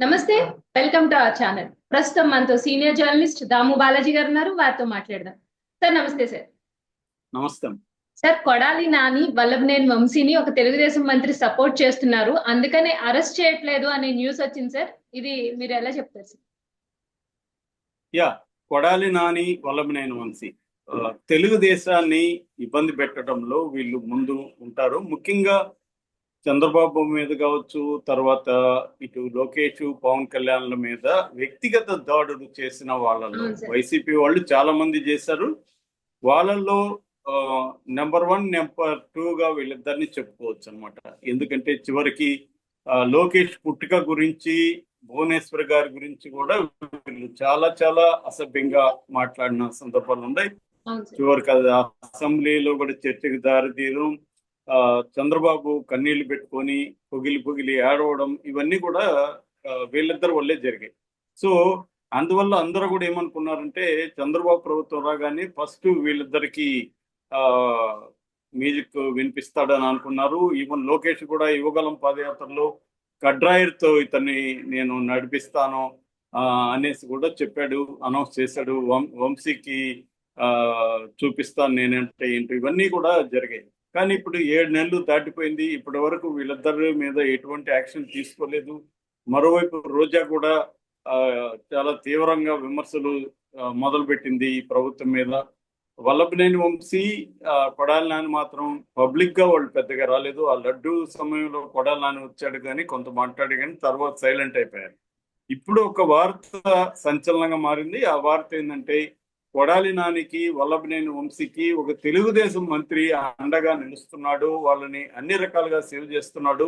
నమస్తే. Welcome to our channel. ప్రస్తుతం మనతో సీనియర్ జర్నలిస్ట్ దాము బాలాజీ గారు ఉన్నారు. వారితో మాట్లాడదాం. సార్ నమస్తే సార్. నమస్తే. సార్, కొడాలి నాని వల్లభనేని వంశీని ఒక తెలుగుదేశం మంత్రి సపోర్ట్ చేస్తున్నారు, అందుకనే అరెస్ట్ చేయట్లేదు అనే న్యూస్ వచ్చింది సార్. ఇది మీరు ఎలా చెప్తారు సార్? కొడాలి నాని వల్లభనేని వంశీ తెలుగుదేశాన్ని ఇబ్బంది పెట్టడంలో వీళ్ళు ముందు ఉంటారు. ముఖ్యంగా చంద్రబాబు మీద కావచ్చు, తర్వాత ఇటు లోకేష్, పవన్ కళ్యాణ్ల మీద వ్యక్తిగత దాడులు చేసిన వాళ్ళలో వైసీపీ వాళ్ళు చాలా మంది చేశారు. వాళ్ళల్లో నెంబర్ 1, నెంబర్ 2గా వీళ్ళిద్దరిని చెప్పుకోవచ్చు అనమాట. ఎందుకంటే చివరికి లోకేష్ పుట్టుక గురించి, భువనేశ్వర్ గారి గురించి కూడా వీళ్ళు చాలా చాలా అసభ్యంగా మాట్లాడిన సందర్భాలు ఉన్నాయి. చివరికి అసెంబ్లీలో కూడా చర్చకు దారితీయడం, చంద్రబాబు కన్నీళ్లు పెట్టుకొని పొగిలి ఏడవడం, ఇవన్నీ కూడా వీళ్ళిద్దరి వల్లే జరిగాయి. సో అందువల్ల అందరూ కూడా ఏమనుకున్నారంటే చంద్రబాబు ప్రభుత్వం రాగానే ఫస్ట్ వీళ్ళిద్దరికి మ్యూజిక్ వినిపిస్తాడని అనుకున్నారు. ఈవెన్ లోకేష్ కూడా యువగలం పాదయాత్రలో కడ్రాయర్తో ఇతన్ని నేను నడిపిస్తాను అనేసి కూడా చెప్పాడు, అనౌన్స్ చేశాడు. వంశీకి చూపిస్తాను నేనంటే ఏంటో, ఇవన్నీ కూడా జరిగాయి. కానీ ఇప్పుడు 7 నెలలు దాటిపోయింది. ఇప్పటి వరకు వీళ్ళిద్దరి మీద ఎటువంటి యాక్షన్ తీసుకోలేదు. మరోవైపు రోజా కూడా చాలా తీవ్రంగా విమర్శలు మొదలుపెట్టింది ఈ ప్రభుత్వం మీద. వల్లభనేని వంశీ, కొడాలి నాని మాత్రం పబ్లిక్ గా వాళ్ళు పెద్దగా రాలేదు. ఆ లడ్డు సమయంలో కొడాలి నాని వచ్చాడు కానీ కొంత మాట్లాడి, కానీ తర్వాత సైలెంట్ అయిపోయారు. ఇప్పుడు ఒక వార్త సంచలనంగా మారింది. ఆ వార్త ఏంటంటే కొడాలి నానికి, వల్లభనేని వంశీకి ఒక తెలుగుదేశం మంత్రి అండగా నిలుస్తున్నాడు, వాళ్ళని అన్ని రకాలుగా సేవ్ చేస్తున్నాడు,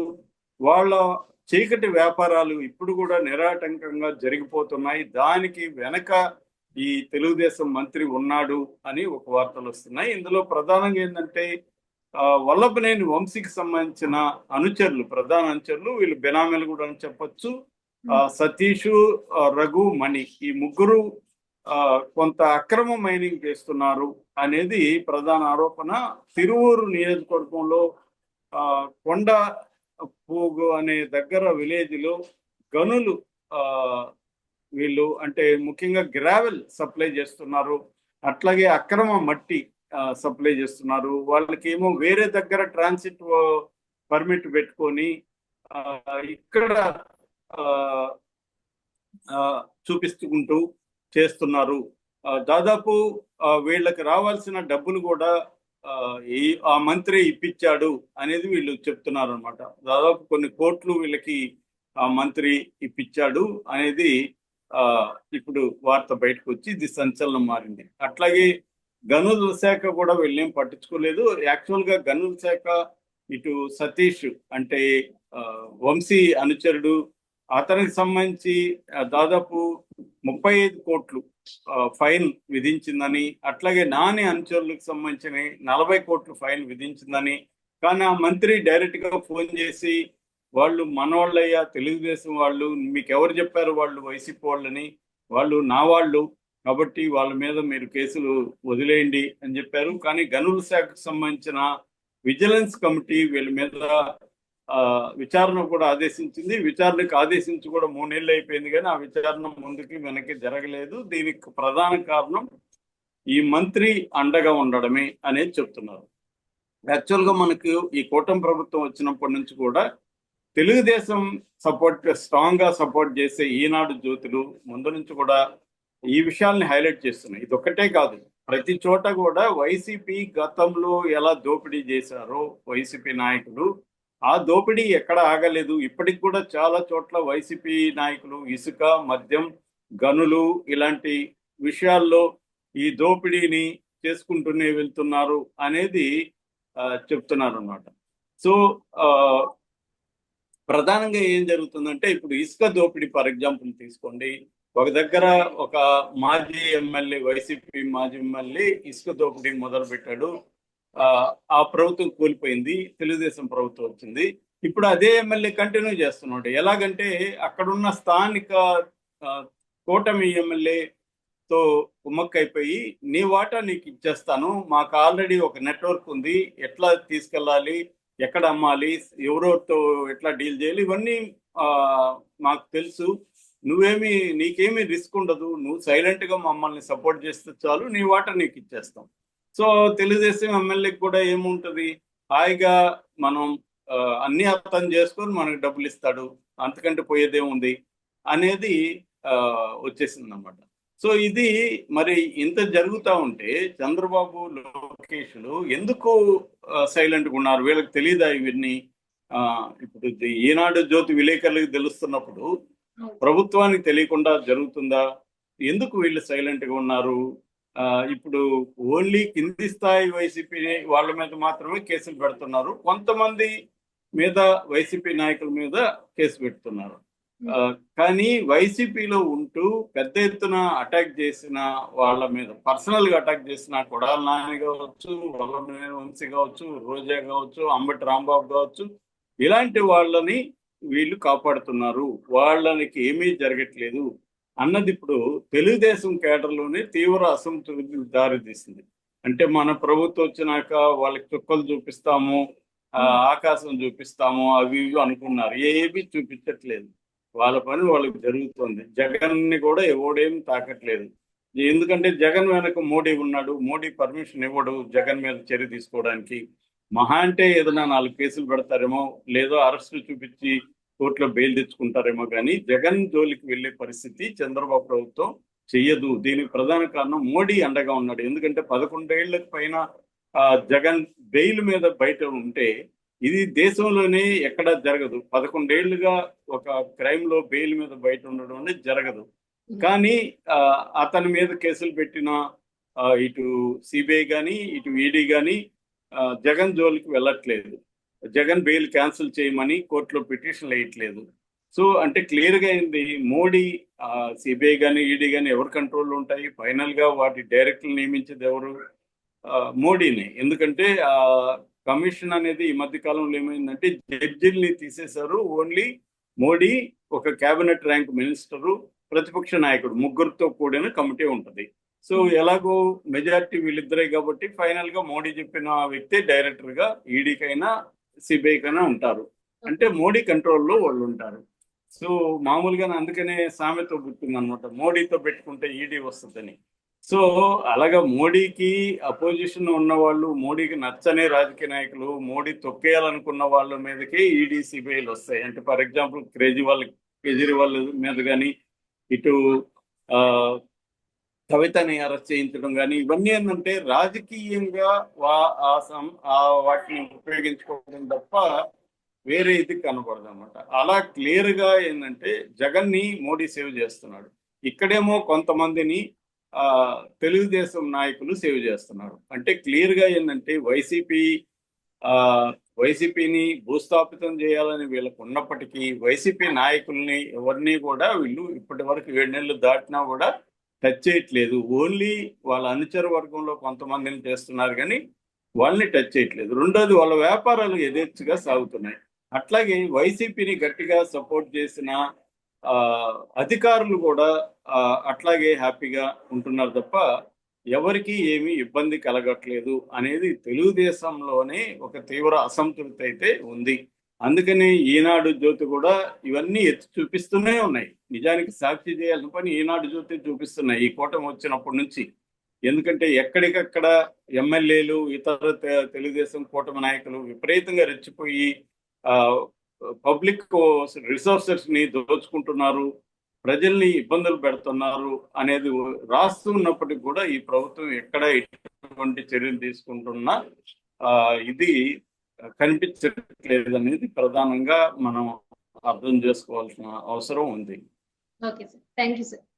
వాళ్ళ చీకటి వ్యాపారాలు ఇప్పుడు కూడా నిరాటంకంగా జరిగిపోతున్నాయి, దానికి వెనక ఈ తెలుగుదేశం మంత్రి ఉన్నాడు అని ఒక వార్తలు వస్తున్నాయి. ఇందులో ప్రధానంగా ఏంటంటే వల్లభనేని వంశీకి సంబంధించిన అనుచరులు, ప్రధాన అనుచరులు, వీళ్ళు బెనామీలు కూడా అని చెప్పొచ్చు, సతీష్, రఘు, మణి, ఈ ముగ్గురు కొంత అక్రమ మైనింగ్ చేస్తున్నారు అనేది ప్రధాన ఆరోపణ. తిరువూరు నియోజకవర్గంలో కొండ పోగు అనే దగ్గర విలేజ్ లో గనులు వీళ్ళు అంటే ముఖ్యంగా గ్రావెల్ సప్లై చేస్తున్నారు, అట్లాగే అక్రమ మట్టి సప్లై చేస్తున్నారు. వాళ్ళకి ఏమో వేరే దగ్గర ట్రాన్సిట్ పర్మిట్ పెట్టుకొని ఇక్కడ చూపిస్తుంటూ చేస్తున్నారు. దాదాపు వీళ్ళకి రావాల్సిన డబ్బులు కూడా ఆ మంత్రి ఇప్పించాడు అనేది వీళ్ళు చెప్తున్నారు అనమాట. దాదాపు కొన్ని కోట్లు వీళ్ళకి ఆ మంత్రి ఇప్పించాడు అనేది ఇప్పుడు వార్త బయటకు వచ్చి ఇది సంచలనం మారింది. అట్లాగే గనుల శాఖ కూడా వీళ్ళేం పట్టించుకోలేదు. యాక్చువల్ గా గనుల శాఖ ఇటు సతీష్ అంటే వంశీ అనుచరుడు, అతనికి సంబంధించి దాదాపు 35 కోట్లు ఫైన్ విధించిందని, అట్లాగే నాని అనుచరులకు సంబంధించిన 40 కోట్లు ఫైన్ విధించిందని. కానీ ఆ మంత్రి డైరెక్ట్ గా ఫోన్ చేసి వాళ్ళు మనవాళ్ళయ్యా, తెలుగుదేశం వాళ్ళు, మీకు ఎవరు చెప్పారు వాళ్ళు వైసీపీ వాళ్ళని, వాళ్ళు నా వాళ్ళు, కాబట్టి వాళ్ళ మీద మీరు కేసులు వదిలేయండి అని చెప్పారు. కానీ గనుల శాఖకు సంబంధించిన విజిలెన్స్ కమిటీ వీళ్ళ మీద విచారణ కూడా ఆదేశించింది. విచారణకు ఆదేశించి కూడా 3 నెలలు అయిపోయింది, కానీ ఆ విచారణ ముందుకి వెనక్కి జరగలేదు. దీనికి ప్రధాన కారణం ఈ మంత్రి అండగా ఉండడమే అనేది చెప్తున్నారు. యాక్చువల్గా మనకు ఈ కూటమి ప్రభుత్వం వచ్చినప్పటి నుంచి కూడా తెలుగుదేశం స్ట్రాంగ్ గా సపోర్ట్ చేసే ఈనాడు జ్యోతులు ముందు నుంచి కూడా ఈ విషయాల్ని హైలైట్ చేస్తున్నాయి. ఇది ఒక్కటే కాదు, ప్రతి చోట కూడా వైసీపీ గతంలో ఎలా దోపిడీ చేశారో వైసీపీ నాయకులు, ఆ దోపిడీ ఎక్కడ ఆగలేదు. ఇప్పటికి కూడా చాలా చోట్ల వైసీపీ నాయకులు ఇసుక, మద్యం, గనులు ఇలాంటి విషయాల్లో ఈ దోపిడీని చేసుకుంటూనే వెళ్తున్నారు అనేది చెప్తున్నారు అన్నమాట. సో ప్రధానంగా ఏం జరుగుతుందంటే ఇప్పుడు ఇసుక దోపిడీ ఫర్ ఎగ్జాంపుల్ తీసుకోండి. ఒక దగ్గర ఒక మాజీ ఎమ్మెల్యే, వైసీపీ మాజీ ఎమ్మెల్యే ఇసుక దోపిడీ మొదలు పెట్టాడు. ఆ ప్రభుత్వం కూలిపోయింది, తెలుగుదేశం ప్రభుత్వం వచ్చింది. ఇప్పుడు అదే ఎమ్మెల్యే కంటిన్యూ చేస్తున్నాడు. ఎలాగంటే అక్కడున్న స్థానిక కూటమి ఎమ్మెల్యేతో కుమ్మక్కైపోయి నీ వాటా నీకు ఇచ్చేస్తాను, మాకు ఆల్రెడీ ఒక నెట్వర్క్ ఉంది, ఎట్లా తీసుకెళ్ళాలి, ఎక్కడ అమ్మాలి, ఎవరితో ఎట్లా డీల్ చేయాలి, ఇవన్నీ ఆ, మాకు తెలుసు, నీకేమీ రిస్క్ ఉండదు, నువ్వు సైలెంట్ గా మమ్మల్ని సపోర్ట్ చేస్తే చాలు, నీ వాటా నీకు ఇచ్చేస్తాం. సో తెలుగుదేశం ఎమ్మెల్యేకి కూడా ఏముంటది, హాయిగా మనం అన్ని అర్థం చేసుకొని మనకు డబ్బులు ఇస్తాడు, అంతకంటే పోయేదేముంది అనేది వచ్చేసింది అన్నమాట. సో ఇది మరి ఇంత జరుగుతూ ఉంటే చంద్రబాబు లోకేష్లు ఎందుకు సైలెంట్గా ఉన్నారు? వీళ్ళకి తెలియదా ఇవన్నీ? ఇప్పుడు ఈనాడు జ్యోతి విలేకరులకు తెలుస్తున్నప్పుడు ప్రభుత్వానికి తెలియకుండా జరుగుతుందా? ఎందుకు వీళ్ళు సైలెంట్ గా ఉన్నారు? ఇప్పుడు ఓన్లీ కింది స్థాయి వైసీపీ వాళ్ళ మీద మాత్రమే కేసులు పెడుతున్నారు, కొంతమంది మీద వైసీపీ నాయకుల మీద కేసు పెడుతున్నారు. కానీ వైసీపీలో ఉంటూ పెద్ద ఎత్తున అటాక్ చేసిన వాళ్ళ మీద, పర్సనల్ గా అటాక్ చేసిన కొడాల నాని కావచ్చు, వల్లభనేని వంశీ కావచ్చు, రోజా కావచ్చు, అంబటి రాంబాబు కావచ్చు, ఇలాంటి వాళ్ళని వీళ్ళు కాపాడుతున్నారు, వాళ్ళకి ఏమీ జరగట్లేదు అన్నది ఇప్పుడు తెలుగుదేశం కేడర్లోనే తీవ్ర అసంతృప్తి దారితీసింది. అంటే మన ప్రభుత్వం వచ్చినాక వాళ్ళకి చుక్కలు చూపిస్తాము, ఆకాశం చూపిస్తాము, అవి ఇవి అనుకున్నారు, ఏమీ చూపించట్లేదు. వాళ్ళ పని వాళ్ళకి జరుగుతుంది. జగన్ ని కూడా ఎవడేమి తాకట్లేదు. ఎందుకంటే జగన్ వెనక మోడీ ఉన్నాడు, మోడీ పర్మిషన్ ఇవ్వడు జగన్ మీద చర్య తీసుకోవడానికి. మహా అంటే ఏదైనా 4 కేసులు పెడతారేమో, లేదో అరెస్టులు చూపించి కోర్టులో బెయిల్ తెచ్చుకుంటారేమో, కానీ జగన్ జోలికి వెళ్లే పరిస్థితి చంద్రబాబు ప్రభుత్వం చెయ్యదు. దీనికి ప్రధాన కారణం మోడీ అండగా ఉన్నాడు. ఎందుకంటే 11 ఏళ్లకు పైన జగన్ బెయిల్ మీద బయట ఉంటే ఇది దేశంలోనే ఎక్కడా జరగదు. 11 ఏళ్లుగా ఒక క్రైమ్ లో బెయిల్ మీద బయట ఉండడం అనేది జరగదు. కానీ అతని మీద కేసులు పెట్టిన ఇటు సిబిఐ కానీ ఇటు ఈడీ కానీ జగన్ జోలికి వెళ్ళట్లేదు. జగన్ బెయిల్ క్యాన్సిల్ చేయమని కోర్టులో పిటిషన్లు వేయట్లేదు. సో అంటే క్లియర్ గా అయింది, మోడీ సిబిఐ కానీ ఈడీ కానీ ఎవరి కంట్రోల్లో ఉంటాయి? ఫైనల్ గా వాటి డైరెక్టర్లు నియమించేది ఎవరు? మోడీని. ఎందుకంటే కమిషన్ అనేది ఈ మధ్య కాలంలో ఏమైందంటే జడ్జిల్ని తీసేశారు. ఓన్లీ మోడీ, ఒక కేబినెట్ ర్యాంక్ మినిస్టరు, ప్రతిపక్ష నాయకుడు, ముగ్గురితో కూడిన కమిటీ ఉంటుంది. సో ఎలాగో మెజారిటీ వీళ్ళిద్దరే కాబట్టి ఫైనల్ గా మోడీ చెప్పిన వ్యక్తి డైరెక్టర్ గా ఈడీకైనా సిబిఐకైనా ఉంటారు. అంటే మోడీ కంట్రోల్లో వాళ్ళు ఉంటారు. సో మామూలుగా అందుకనే సామెత గుర్తుంది అనమాట, మోడీతో పెట్టుకుంటే ఈడీ వస్తుందని. సో అలాగా మోడీకి అపోజిషన్ ఉన్న వాళ్ళు, మోడీకి నచ్చని రాజకీయ నాయకులు, మోడీ తొక్కేయాలనుకున్న వాళ్ళ మీదకి ఈడీ సిబిఐలు వస్తాయి. అంటే ఫర్ ఎగ్జాంపుల్ కేజ్రీవాల్ మీద కానీ, ఇటు కవితని అరెస్ట్ చేయించడం కానీ, ఇవన్నీ ఏంటంటే రాజకీయంగా వాటిని ఉపయోగించుకోవడం తప్ప వేరే ఇది కనపడదు అనమాట. అలా క్లియర్ గా ఏంటంటే జగన్ ని మోడీ సేవ్ చేస్తున్నాడు, ఇక్కడేమో కొంతమందిని తెలుగుదేశం నాయకులు సేవ్ చేస్తున్నారు. అంటే క్లియర్ గా ఏంటంటే వైసీపీని భూస్థాపితం చేయాలని వీళ్ళకు ఉన్నప్పటికీ వైసీపీ నాయకుల్ని ఎవరిని కూడా వీళ్ళు ఇప్పటి వరకు 7 నెలలు దాటినా కూడా టచ్ చేయట్లేదు. ఓన్లీ వాళ్ళ అనుచర వర్గంలో కొంతమందిని చేస్తున్నారు కానీ వాళ్ళని టచ్ చేయట్లేదు. రెండోది, వాళ్ళ వ్యాపారాలు యథేచ్ఛగా సాగుతున్నాయి. అట్లాగే వైసీపీని గట్టిగా సపోర్ట్ చేసిన అధికారులు కూడా అట్లాగే హ్యాపీగా ఉంటున్నారు తప్ప ఎవరికి ఏమీ ఇబ్బంది కలగట్లేదు అనేది తెలుగుదేశంలోనే ఒక తీవ్ర అసంతృప్తి అయితే ఉంది. అందుకని ఈనాడు జ్యోతి కూడా ఇవన్నీ ఎత్తి చూపిస్తూనే ఉన్నాయి. నిజానికి సాక్షి చేయాల్సిన పని ఈనాడు జ్యోతి చూపిస్తున్నాయి ఈ కూటమి వచ్చినప్పటి నుంచి. ఎందుకంటే ఎక్కడికక్కడ ఎమ్మెల్యేలు, ఇతర తెలుగుదేశం కూటమి నాయకులు విపరీతంగా రెచ్చిపోయి పబ్లిక్ రిసోర్సెస్ ని దోచుకుంటున్నారు, ప్రజల్ని ఇబ్బందులు పెడుతున్నారు అనేది రాస్తున్నప్పటికీ కూడా ఈ ప్రభుత్వం ఎక్కడ ఎటువంటి చర్యలు తీసుకుంటున్నా ఇది కనిపించట్లేదు అనేది ప్రధానంగా మనం అర్థం చేసుకోవాల్సిన అవసరం ఉంది. Okay sir, thank you sir.